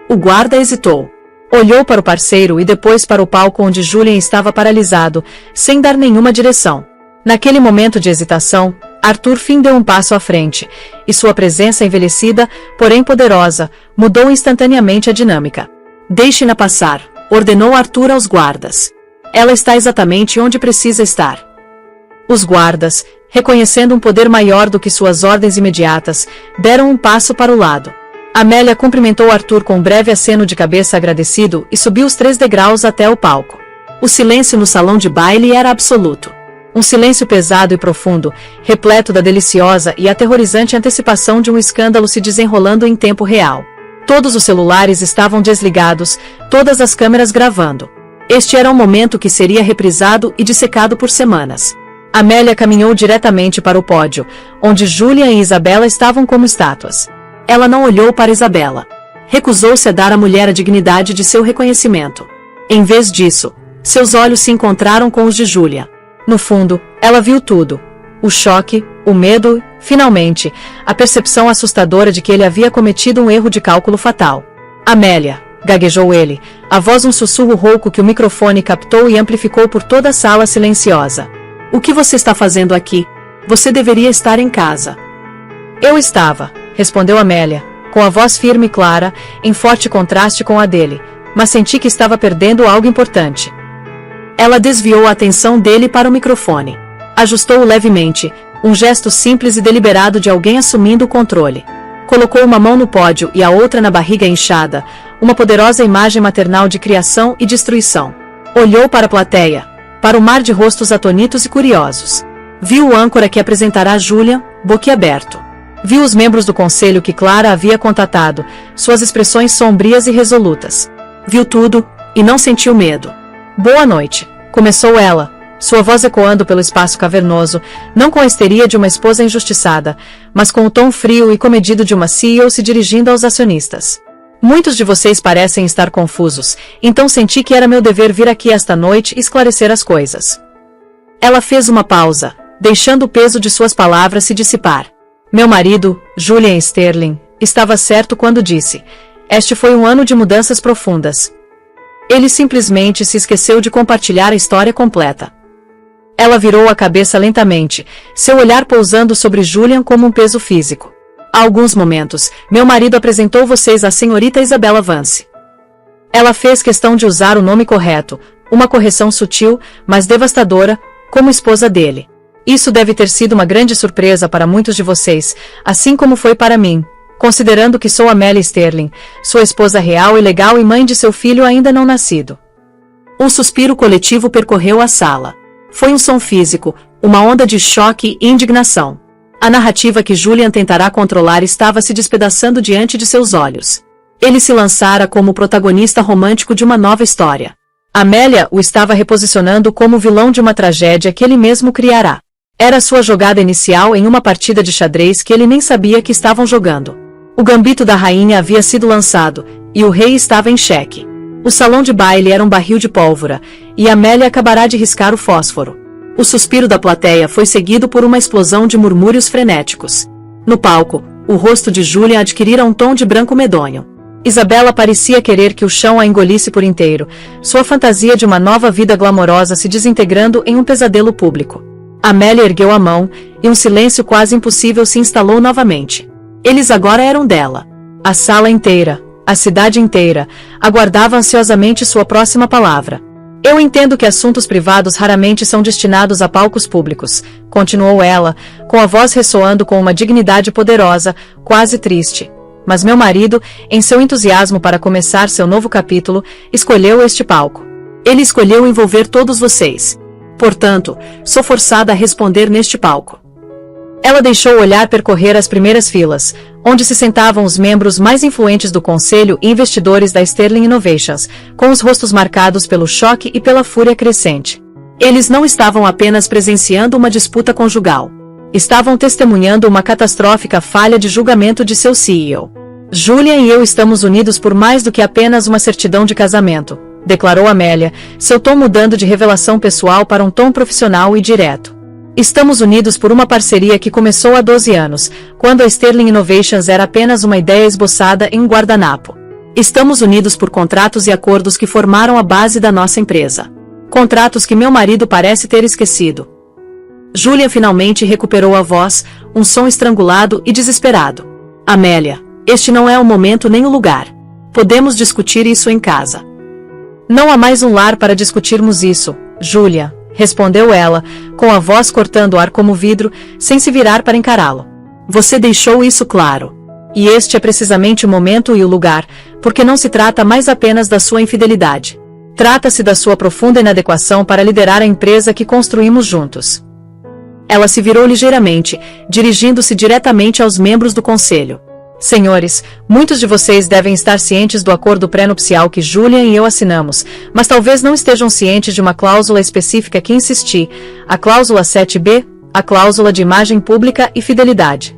O guarda hesitou. Olhou para o parceiro e depois para o palco onde Julian estava paralisado, sem dar nenhuma direção. Naquele momento de hesitação, Arthur Finn deu um passo à frente, e sua presença envelhecida, porém poderosa, mudou instantaneamente a dinâmica. Deixe-na passar, ordenou Arthur aos guardas. Ela está exatamente onde precisa estar. Os guardas, reconhecendo um poder maior do que suas ordens imediatas, deram um passo para o lado. Amélia cumprimentou Arthur com um breve aceno de cabeça agradecido e subiu os 3 degraus até o palco. O silêncio no salão de baile era absoluto. Um silêncio pesado e profundo, repleto da deliciosa e aterrorizante antecipação de um escândalo se desenrolando em tempo real. Todos os celulares estavam desligados, todas as câmeras gravando. Este era um momento que seria reprisado e dissecado por semanas. Amélia caminhou diretamente para o pódio, onde Julian e Isabela estavam como estátuas. Ela não olhou para Isabela. Recusou-se a dar à mulher a dignidade de seu reconhecimento. Em vez disso, seus olhos se encontraram com os de Julian. No fundo, ela viu tudo. O choque, o medo, finalmente, a percepção assustadora de que ele havia cometido um erro de cálculo fatal. Amélia, gaguejou ele, a voz um sussurro rouco que o microfone captou e amplificou por toda a sala silenciosa. O que você está fazendo aqui? Você deveria estar em casa. Eu estava, respondeu Amélia, com a voz firme e clara, em forte contraste com a dele, mas senti que estava perdendo algo importante. Ela desviou a atenção dele para o microfone. Ajustou-o levemente, um gesto simples e deliberado de alguém assumindo o controle. Colocou uma mão no pódio e a outra na barriga inchada, uma poderosa imagem maternal de criação e destruição. Olhou para a plateia, para o mar de rostos atonitos e curiosos. Viu o âncora que apresentará Julian, boquiaberto. Viu os membros do conselho que Clara havia contatado, suas expressões sombrias e resolutas. Viu tudo, e não sentiu medo. Boa noite, começou ela, sua voz ecoando pelo espaço cavernoso, não com a histeria de uma esposa injustiçada, mas com o tom frio e comedido de uma CEO se dirigindo aos acionistas. Muitos de vocês parecem estar confusos, então senti que era meu dever vir aqui esta noite e esclarecer as coisas. Ela fez uma pausa, deixando o peso de suas palavras se dissipar. Meu marido, Julian Sterling, estava certo quando disse: este foi um ano de mudanças profundas. Ele simplesmente se esqueceu de compartilhar a história completa. Ela virou a cabeça lentamente, seu olhar pousando sobre Julian como um peso físico. Há alguns momentos, meu marido apresentou vocês à senhorita Isabella Vance. Ela fez questão de usar o nome correto, uma correção sutil, mas devastadora, como esposa dele. Isso deve ter sido uma grande surpresa para muitos de vocês, assim como foi para mim, considerando que sou Amélia Sterling, sua esposa real e legal e mãe de seu filho ainda não nascido. Um suspiro coletivo percorreu a sala. Foi um som físico, uma onda de choque e indignação. A narrativa que Julian tentará controlar estava se despedaçando diante de seus olhos. Ele se lançara como o protagonista romântico de uma nova história. Amélia o estava reposicionando como o vilão de uma tragédia que ele mesmo criará. Era sua jogada inicial em uma partida de xadrez que ele nem sabia que estavam jogando. O gambito da rainha havia sido lançado, e o rei estava em xeque. O salão de baile era um barril de pólvora, e Amélia acabará de riscar o fósforo. O suspiro da plateia foi seguido por uma explosão de murmúrios frenéticos. No palco, o rosto de Julian adquirira um tom de branco medonho. Isabela parecia querer que o chão a engolisse por inteiro, sua fantasia de uma nova vida glamourosa se desintegrando em um pesadelo público. Amélia ergueu a mão, e um silêncio quase impossível se instalou novamente. Eles agora eram dela. A sala inteira, a cidade inteira, aguardava ansiosamente sua próxima palavra. Eu entendo que assuntos privados raramente são destinados a palcos públicos, continuou ela, com a voz ressoando com uma dignidade poderosa, quase triste. Mas meu marido, em seu entusiasmo para começar seu novo capítulo, escolheu este palco. Ele escolheu envolver todos vocês. Portanto, sou forçada a responder neste palco. Ela deixou o olhar percorrer as primeiras filas, onde se sentavam os membros mais influentes do conselho e investidores da Sterling Innovations, com os rostos marcados pelo choque e pela fúria crescente. Eles não estavam apenas presenciando uma disputa conjugal. Estavam testemunhando uma catastrófica falha de julgamento de seu CEO. Julian e eu estamos unidos por mais do que apenas uma certidão de casamento, declarou Amélia, seu tom mudando de revelação pessoal para um tom profissional e direto. Estamos unidos por uma parceria que começou há 12 anos, quando a Sterling Innovations era apenas uma ideia esboçada em um guardanapo. Estamos unidos por contratos e acordos que formaram a base da nossa empresa. Contratos que meu marido parece ter esquecido. Julian finalmente recuperou a voz, um som estrangulado e desesperado. Amélia, este não é o momento nem o lugar. Podemos discutir isso em casa. Não há mais um lar para discutirmos isso, Julia, respondeu ela, com a voz cortando o ar como vidro, sem se virar para encará-lo. Você deixou isso claro. E este é precisamente o momento e o lugar, porque não se trata mais apenas da sua infidelidade. Trata-se da sua profunda inadequação para liderar a empresa que construímos juntos. Ela se virou ligeiramente, dirigindo-se diretamente aos membros do conselho. Senhores, muitos de vocês devem estar cientes do acordo pré-nupcial que Julian e eu assinamos, mas talvez não estejam cientes de uma cláusula específica que insisti, a cláusula 7b, a cláusula de imagem pública e fidelidade.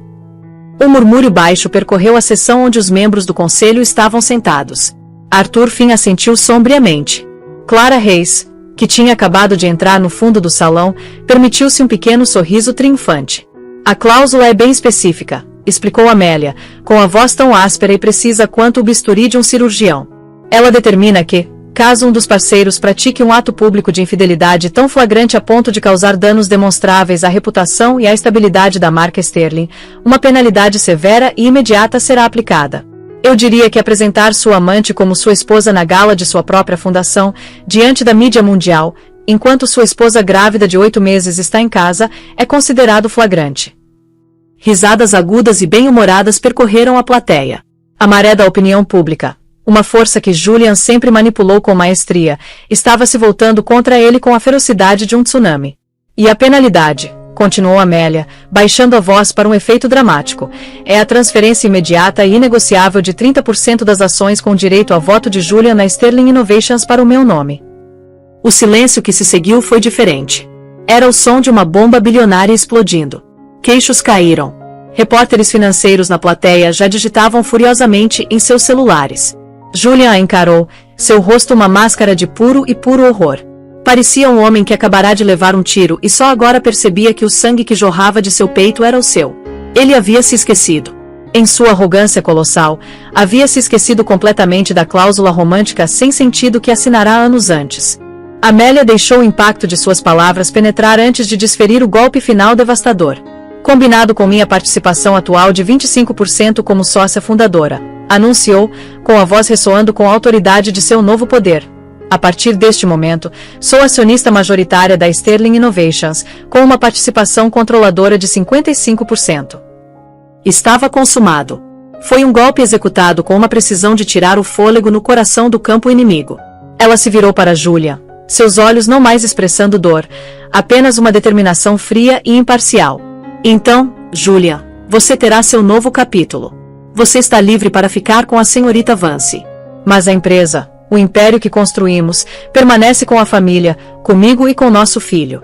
Um murmúrio baixo percorreu a seção onde os membros do conselho estavam sentados. Arthur Finn assentiu sombriamente. Clara Reis, que tinha acabado de entrar no fundo do salão, permitiu-se um pequeno sorriso triunfante. A cláusula é bem específica, explicou Amélia, com a voz tão áspera e precisa quanto o bisturi de um cirurgião. Ela determina que, caso um dos parceiros pratique um ato público de infidelidade tão flagrante a ponto de causar danos demonstráveis à reputação e à estabilidade da marca Sterling, uma penalidade severa e imediata será aplicada. Eu diria que apresentar sua amante como sua esposa na gala de sua própria fundação, diante da mídia mundial, enquanto sua esposa grávida de 8 meses está em casa, é considerado flagrante. Risadas agudas e bem-humoradas percorreram a plateia. A maré da opinião pública, uma força que Julian sempre manipulou com maestria, estava se voltando contra ele com a ferocidade de um tsunami. E a penalidade, continuou Amélia, baixando a voz para um efeito dramático, é a transferência imediata e inegociável de 30% das ações com direito a voto de Julian na Sterling Innovations para o meu nome. O silêncio que se seguiu foi diferente. Era o som de uma bomba bilionária explodindo. Queixos caíram. Repórteres financeiros na plateia já digitavam furiosamente em seus celulares. Julian a encarou, seu rosto uma máscara de puro horror. Parecia um homem que acabará de levar um tiro e só agora percebia que o sangue que jorrava de seu peito era o seu. Ele havia se esquecido. Em sua arrogância colossal, havia se esquecido completamente da cláusula romântica sem sentido que assinará anos antes. Amélia deixou o impacto de suas palavras penetrar antes de desferir o golpe final devastador. Combinado com minha participação atual de 25% como sócia fundadora, anunciou, com a voz ressoando com a autoridade de seu novo poder. A partir deste momento, sou acionista majoritária da Sterling Innovations, com uma participação controladora de 55%. Estava consumado. Foi um golpe executado com uma precisão de tirar o fôlego no coração do campo inimigo. Ela se virou para Julian, seus olhos não mais expressando dor, apenas uma determinação fria e imparcial. Então, Julian, você terá seu novo capítulo. Você está livre para ficar com a senhorita Vance. Mas a empresa, o império que construímos, permanece com a família, comigo e com nosso filho.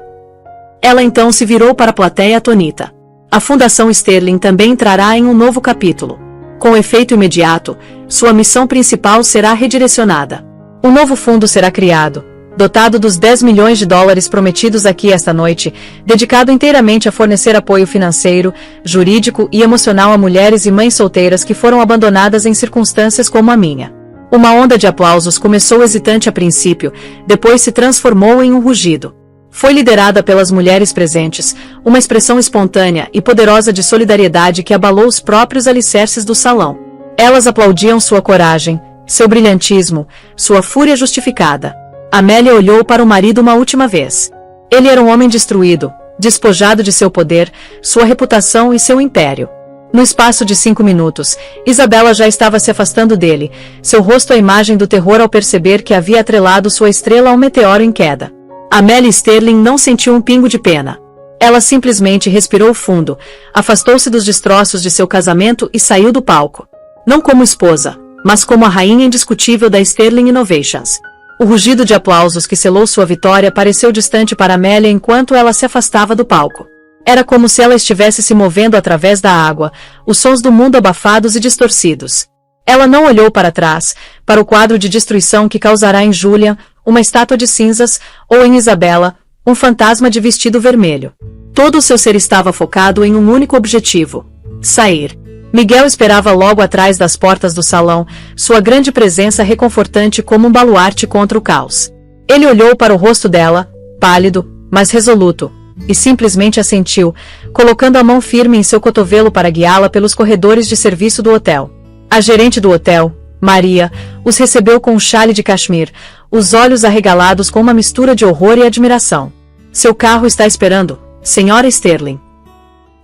Ela então se virou para a plateia atônita. A Fundação Sterling também entrará em um novo capítulo. Com efeito imediato, sua missão principal será redirecionada. Um novo fundo será criado, dotado dos 10 milhões de dólares prometidos aqui esta noite, dedicado inteiramente a fornecer apoio financeiro, jurídico e emocional a mulheres e mães solteiras que foram abandonadas em circunstâncias como a minha. Uma onda de aplausos começou hesitante a princípio, depois se transformou em um rugido. Foi liderada pelas mulheres presentes, uma expressão espontânea e poderosa de solidariedade que abalou os próprios alicerces do salão. Elas aplaudiam sua coragem, seu brilhantismo, sua fúria justificada. Amélia olhou para o marido uma última vez. Ele era um homem destruído, despojado de seu poder, sua reputação e seu império. No espaço de 5 minutos, Isabela já estava se afastando dele, seu rosto a imagem do terror ao perceber que havia atrelado sua estrela a um meteoro em queda. Amélia Sterling não sentiu um pingo de pena. Ela simplesmente respirou fundo, afastou-se dos destroços de seu casamento e saiu do palco. Não como esposa, mas como a rainha indiscutível da Sterling Innovations. O rugido de aplausos que selou sua vitória pareceu distante para Amélia enquanto ela se afastava do palco. Era como se ela estivesse se movendo através da água, os sons do mundo abafados e distorcidos. Ela não olhou para trás, para o quadro de destruição que causará em Julian, uma estátua de cinzas, ou em Isabela, um fantasma de vestido vermelho. Todo o seu ser estava focado em um único objetivo: sair. Miguel esperava logo atrás das portas do salão, sua grande presença reconfortante como um baluarte contra o caos. Ele olhou para o rosto dela, pálido, mas resoluto, e simplesmente assentiu, colocando a mão firme em seu cotovelo para guiá-la pelos corredores de serviço do hotel. A gerente do hotel, Maria, os recebeu com um chale de cachemir, os olhos arregalados com uma mistura de horror e admiração. Seu carro está esperando, senhora Sterling.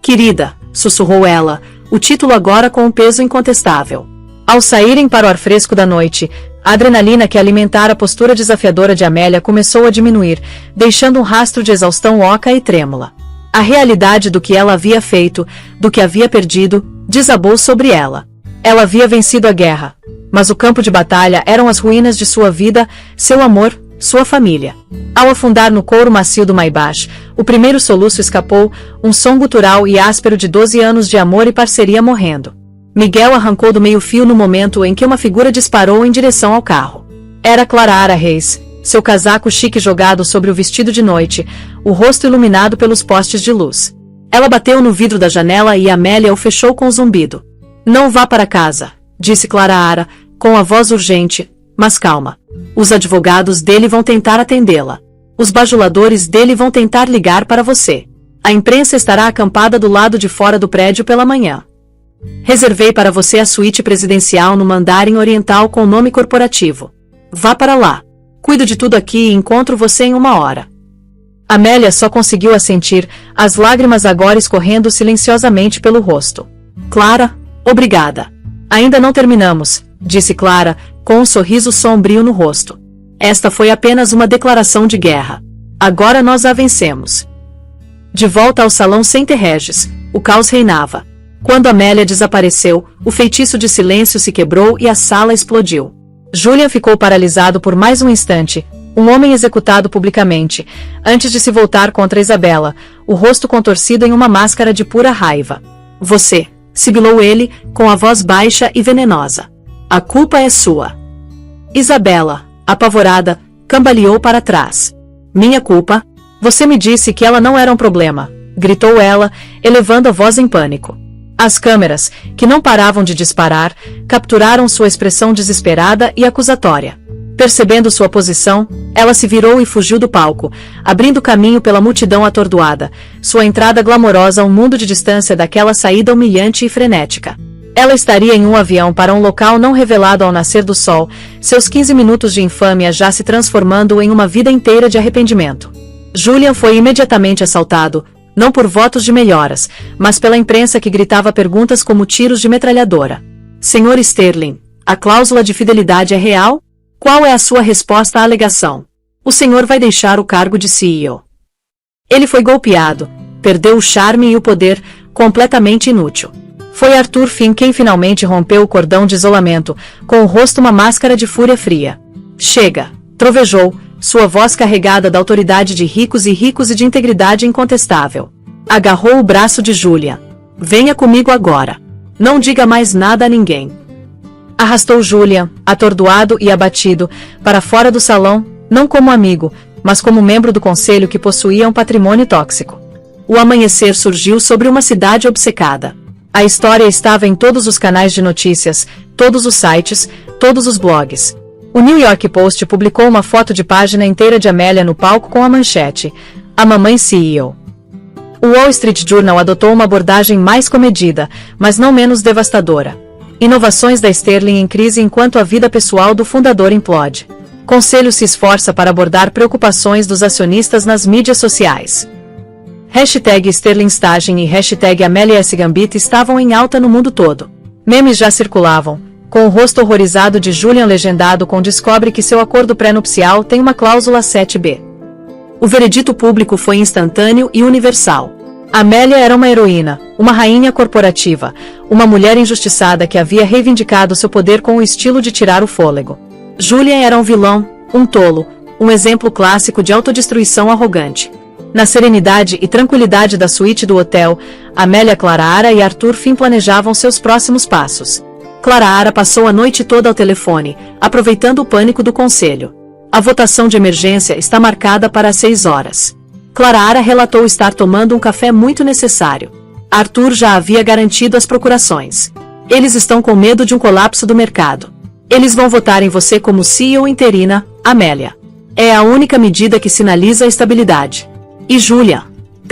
Querida, sussurrou ela, o título agora com um peso incontestável. Ao saírem para o ar fresco da noite, a adrenalina que alimentara a postura desafiadora de Amélia começou a diminuir, deixando um rastro de exaustão oca e trêmula. A realidade do que ela havia feito, do que havia perdido, desabou sobre ela. Ela havia vencido a guerra, mas o campo de batalha eram as ruínas de sua vida, seu amor, sua família. Ao afundar no couro macio do Maybach, o primeiro soluço escapou, um som gutural e áspero de 12 anos de amor e parceria morrendo. Miguel arrancou do meio-fio no momento em que uma figura disparou em direção ao carro. Era Clara Reis, seu casaco chique jogado sobre o vestido de noite, o rosto iluminado pelos postes de luz. Ela bateu no vidro da janela e Amélia o fechou com um zumbido. Não vá para casa, disse Clara, com a voz urgente, mas calma. Os advogados dele vão tentar atendê-la. Os bajuladores dele vão tentar ligar para você. A imprensa estará acampada do lado de fora do prédio pela manhã. Reservei para você a suíte presidencial no Mandarim Oriental com nome corporativo. Vá para lá. Cuido de tudo aqui e encontro você em 1 hora. Amélia só conseguiu assentir, as lágrimas agora escorrendo silenciosamente pelo rosto. Clara, obrigada. Ainda não terminamos, disse Clara, com um sorriso sombrio no rosto. Esta foi apenas uma declaração de guerra. Agora nós a vencemos. De volta ao salão Saint Regis, o caos reinava. Quando Amélia desapareceu, o feitiço de silêncio se quebrou e a sala explodiu. Julian ficou paralisado por mais um instante, um homem executado publicamente, antes de se voltar contra Isabela, o rosto contorcido em uma máscara de pura raiva. Você, sibilou ele, com a voz baixa e venenosa. A culpa é sua. Isabela, apavorada, cambaleou para trás. Minha culpa? Você me disse que ela não era um problema, gritou ela, elevando a voz em pânico. As câmeras, que não paravam de disparar, capturaram sua expressão desesperada e acusatória. Percebendo sua posição, ela se virou e fugiu do palco, abrindo caminho pela multidão atordoada, sua entrada glamourosa a um mundo de distância daquela saída humilhante e frenética. Ela estaria em um avião para um local não revelado ao nascer do sol, seus 15 minutos de infâmia já se transformando em uma vida inteira de arrependimento. Julian foi imediatamente assaltado, não por votos de melhoras, mas pela imprensa que gritava perguntas como tiros de metralhadora. Senhor Sterling, a cláusula de fidelidade é real? Qual é a sua resposta à alegação? O senhor vai deixar o cargo de CEO. Ele foi golpeado, perdeu o charme e o poder, completamente inútil. Foi Arthur Finn quem finalmente rompeu o cordão de isolamento, com o rosto uma máscara de fúria fria. Chega, trovejou, sua voz carregada da autoridade de ricos e de integridade incontestável. Agarrou o braço de Julian. Venha comigo agora. Não diga mais nada a ninguém. Arrastou Julian, atordoado e abatido, para fora do salão, não como amigo, mas como membro do conselho que possuía um patrimônio tóxico. O amanhecer surgiu sobre uma cidade obcecada. A história estava em todos os canais de notícias, todos os sites, todos os blogs. O New York Post publicou uma foto de página inteira de Amélia no palco com a manchete: A mamãe CEO. O Wall Street Journal adotou uma abordagem mais comedida, mas não menos devastadora. Inovações da Sterling em crise enquanto a vida pessoal do fundador implode. Conselho se esforça para abordar preocupações dos acionistas nas mídias sociais. Hashtag Sterlingstagem e hashtag Amélia S. Gambit estavam em alta no mundo todo. Memes já circulavam, com o rosto horrorizado de Julian legendado com descobre que seu acordo pré-nupcial tem uma cláusula 7b. O veredito público foi instantâneo e universal. Amélia era uma heroína, uma rainha corporativa, uma mulher injustiçada que havia reivindicado seu poder com o estilo de tirar o fôlego. Julian era um vilão, um tolo, um exemplo clássico de autodestruição arrogante. Na serenidade e tranquilidade da suíte do hotel, Amélia Clara e Arthur Finn planejavam seus próximos passos. Clara passou a noite toda ao telefone, aproveitando o pânico do conselho. A votação de emergência está marcada para as 6 horas. Clara relatou estar tomando um café muito necessário. Arthur já havia garantido as procurações. Eles estão com medo de um colapso do mercado. Eles vão votar em você como CEO interina, Amélia. É a única medida que sinaliza a estabilidade. E Julian?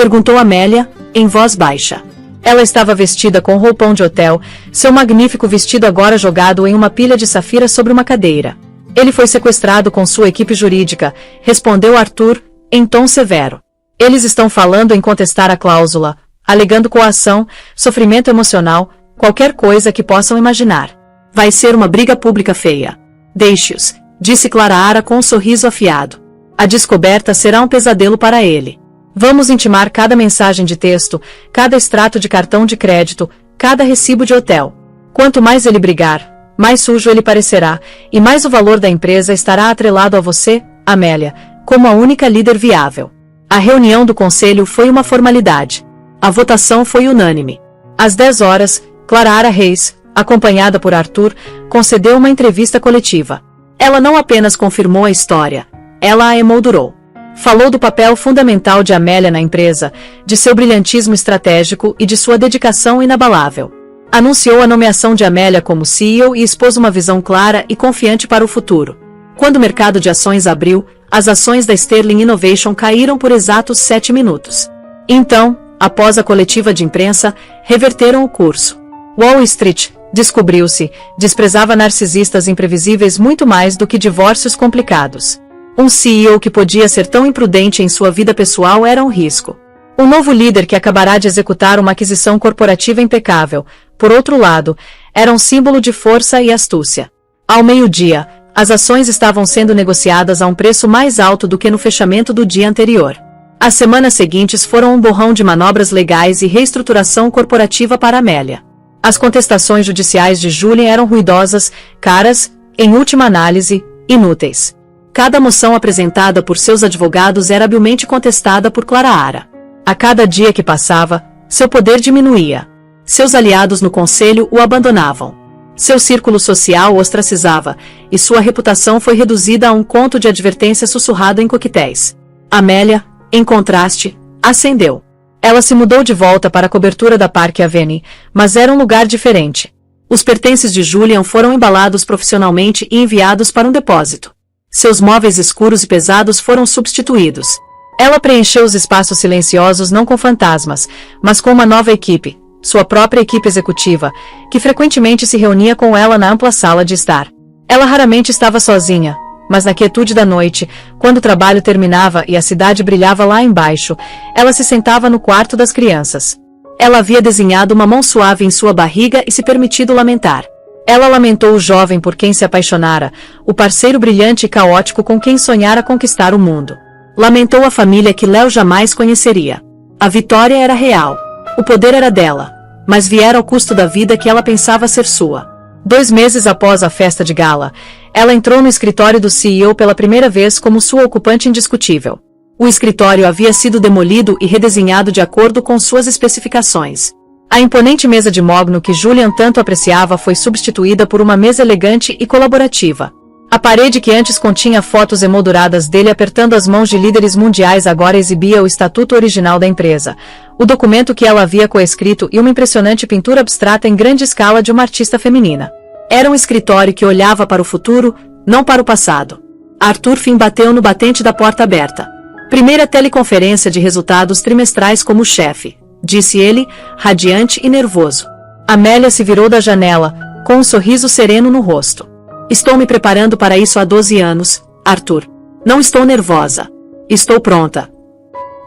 Perguntou Amélia, em voz baixa. Ela estava vestida com roupão de hotel, seu magnífico vestido agora jogado em uma pilha de safira sobre uma cadeira. Ele foi sequestrado com sua equipe jurídica, respondeu Arthur, em tom severo. Eles estão falando em contestar a cláusula, alegando coação, sofrimento emocional, qualquer coisa que possam imaginar. Vai ser uma briga pública feia. Deixe-os, disse Clara com um sorriso afiado. A descoberta será um pesadelo para ele. Vamos intimar cada mensagem de texto, cada extrato de cartão de crédito, cada recibo de hotel. Quanto mais ele brigar, mais sujo ele parecerá, e mais o valor da empresa estará atrelado a você, Amélia, como a única líder viável. A reunião do conselho foi uma formalidade. A votação foi unânime. Às 10 horas, Clara Reis, acompanhada por Arthur, concedeu uma entrevista coletiva. Ela não apenas confirmou a história, ela a emoldurou. Falou do papel fundamental de Amélia na empresa, de seu brilhantismo estratégico e de sua dedicação inabalável. Anunciou a nomeação de Amélia como CEO e expôs uma visão clara e confiante para o futuro. Quando o mercado de ações abriu, as ações da Sterling Innovation caíram por exatos 7 minutos. Então, após a coletiva de imprensa, reverteram o curso. Wall Street, descobriu-se, desprezava narcisistas imprevisíveis muito mais do que divórcios complicados. Um CEO que podia ser tão imprudente em sua vida pessoal era um risco. Um novo líder que acabará de executar uma aquisição corporativa impecável, por outro lado, era um símbolo de força e astúcia. Ao meio-dia, as ações estavam sendo negociadas a um preço mais alto do que no fechamento do dia anterior. As semanas seguintes foram um borrão de manobras legais e reestruturação corporativa para Amélia. As contestações judiciais de Julien eram ruidosas, caras, em última análise, inúteis. Cada moção apresentada por seus advogados era habilmente contestada por Clara. A cada dia que passava, seu poder diminuía. Seus aliados no conselho o abandonavam. Seu círculo social o ostracizava, e sua reputação foi reduzida a um conto de advertência sussurrado em coquetéis. Amélia, em contraste, ascendeu. Ela se mudou de volta para a cobertura da Park Avenue, mas era um lugar diferente. Os pertences de Julian foram embalados profissionalmente e enviados para um depósito. Seus móveis escuros e pesados foram substituídos. Ela preencheu os espaços silenciosos não com fantasmas, mas com uma nova equipe, sua própria equipe executiva, que frequentemente se reunia com ela na ampla sala de estar. Ela raramente estava sozinha, mas na quietude da noite, quando o trabalho terminava e a cidade brilhava lá embaixo, ela se sentava no quarto das crianças. Ela havia desenhado uma mão suave em sua barriga e se permitido lamentar. Ela lamentou o jovem por quem se apaixonara, o parceiro brilhante e caótico com quem sonhara conquistar o mundo. Lamentou a família que Léo jamais conheceria. A vitória era real. O poder era dela, mas viera ao custo da vida que ela pensava ser sua. 2 meses após a festa de gala, ela entrou no escritório do CEO pela primeira vez como sua ocupante indiscutível. O escritório havia sido demolido e redesenhado de acordo com suas especificações. A imponente mesa de mogno que Julian tanto apreciava foi substituída por uma mesa elegante e colaborativa. A parede que antes continha fotos emolduradas dele apertando as mãos de líderes mundiais agora exibia o estatuto original da empresa, o documento que ela havia coescrito e uma impressionante pintura abstrata em grande escala de uma artista feminina. Era um escritório que olhava para o futuro, não para o passado. Arthur Finn bateu no batente da porta aberta. Primeira teleconferência de resultados trimestrais como chefe, disse ele, radiante e nervoso. Amélia se virou da janela, com um sorriso sereno no rosto. Estou me preparando para isso há 12 anos, Arthur. Não estou nervosa. Estou pronta.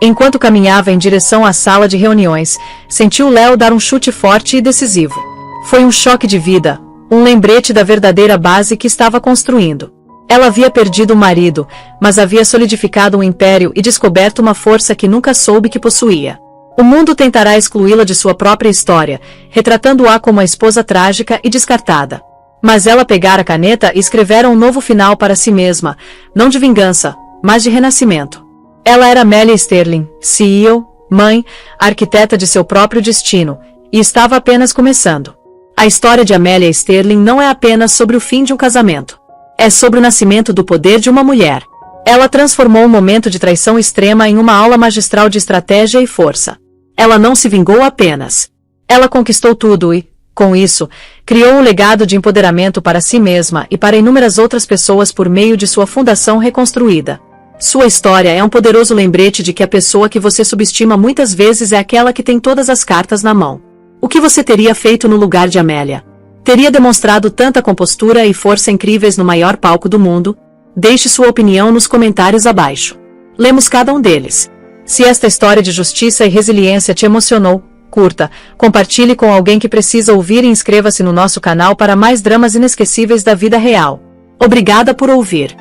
Enquanto caminhava em direção à sala de reuniões, sentiu Léo dar um chute forte e decisivo. Foi um choque de vida, um lembrete da verdadeira base que estava construindo. Ela havia perdido um marido, mas havia solidificado um império e descoberto uma força que nunca soube que possuía. O mundo tentará excluí-la de sua própria história, retratando-a como a esposa trágica e descartada. Mas ela pegara a caneta e escrevera um novo final para si mesma, não de vingança, mas de renascimento. Ela era Amélia Sterling, CEO, mãe, arquiteta de seu próprio destino, e estava apenas começando. A história de Amélia Sterling não é apenas sobre o fim de um casamento. É sobre o nascimento do poder de uma mulher. Ela transformou um momento de traição extrema em uma aula magistral de estratégia e força. Ela não se vingou apenas. Ela conquistou tudo e, com isso, criou um legado de empoderamento para si mesma e para inúmeras outras pessoas por meio de sua fundação reconstruída. Sua história é um poderoso lembrete de que a pessoa que você subestima muitas vezes é aquela que tem todas as cartas na mão. O que você teria feito no lugar de Amélia? Teria demonstrado tanta compostura e força incríveis no maior palco do mundo? Deixe sua opinião nos comentários abaixo. Lemos cada um deles. Se esta história de justiça e resiliência te emocionou, curta, compartilhe com alguém que precisa ouvir e inscreva-se no nosso canal para mais dramas inesquecíveis da vida real. Obrigada por ouvir.